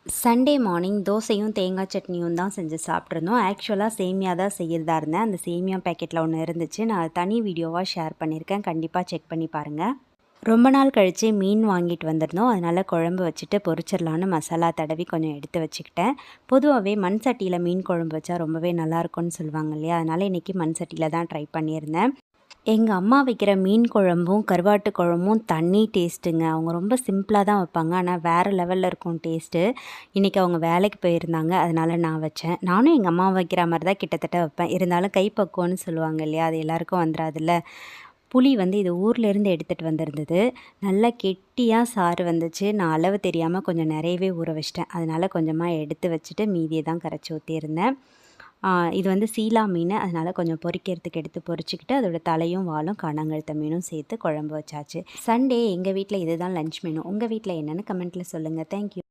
Sunday morning தோசையும் தேங்காய் சட்னியும் தான் செஞ்சு சாப்பிட்ருந்தோம். ஆக்சுவலாக சேமியா தான் செய்யறதா இருந்தேன். அந்த சேமியா பேக்கெட்டில் ஒன்று இருந்துச்சு. நான் அது தனி வீடியோவாக ஷேர் பண்ணியிருக்கேன். கண்டிப்பாக செக் பண்ணி பாருங்கள். ரொம்ப நாள் கழித்து மீன் வாங்கிட்டு வந்திருந்தோம். அதனால் குழம்பு வச்சுட்டு பொரிச்சிடலான்னு மசாலா தடவி கொஞ்சம் எடுத்து வச்சுக்கிட்டேன். பொதுவாகவே மண் சட்டியில் மீன் குழம்பு வச்சா ரொம்பவே நல்லாயிருக்கும்னு சொல்லுவாங்க இல்லையா? அதனால் இன்றைக்கி மண் சட்டியில் தான் ட்ரை பண்ணியிருந்தேன். எங்கள் அம்மா வைக்கிற மீன் குழம்பும் கருவாட்டு குழம்பும் தனி டேஸ்ட்டுங்க. அவங்க ரொம்ப சிம்பிளாக தான் வைப்பாங்க. ஆனால் வேறு லெவலில் இருக்கும் டேஸ்ட்டு. இன்றைக்கி அவங்க வேலைக்கு போயிருந்தாங்க. அதனால் நான் வச்சேன். நானும் எங்கள் அம்மா வைக்கிற மாதிரி தான் கிட்டத்தட்ட வைப்பேன். இருந்தாலும் கைப்பக்குவம்னு சொல்லுவாங்க இல்லையா? அது எல்லாருக்கும் வந்துடாதுல்ல. புளி வந்து இது ஊர்லேருந்து எடுத்துகிட்டு வந்திருந்தது. நல்லா கெட்டியாக சாறு வந்துச்சு. நான் அளவு தெரியாமல் கொஞ்சம் நிறையவே ஊற வச்சிட்டேன். அதனால் கொஞ்சமாக எடுத்து வச்சுட்டு மீதியை தான் கரைச்சி ஊற்றியிருந்தேன். இது வந்து சீலா மீன். அதனால் கொஞ்சம் பொரிக்கிறதுக்கு எடுத்து பொரிச்சுக்கிட்டு அதோட தலையும் வாலும் கானாங்கழுத்த மீனும் சேர்த்து குழம்பு வச்சாச்சு. சண்டே எங்கள் வீட்டில் இதுதான் லன்ச் மெனு. உங்கள் வீட்டில் என்னென்னு கமெண்ட்டில் சொல்லுங்கள். தேங்க்யூ.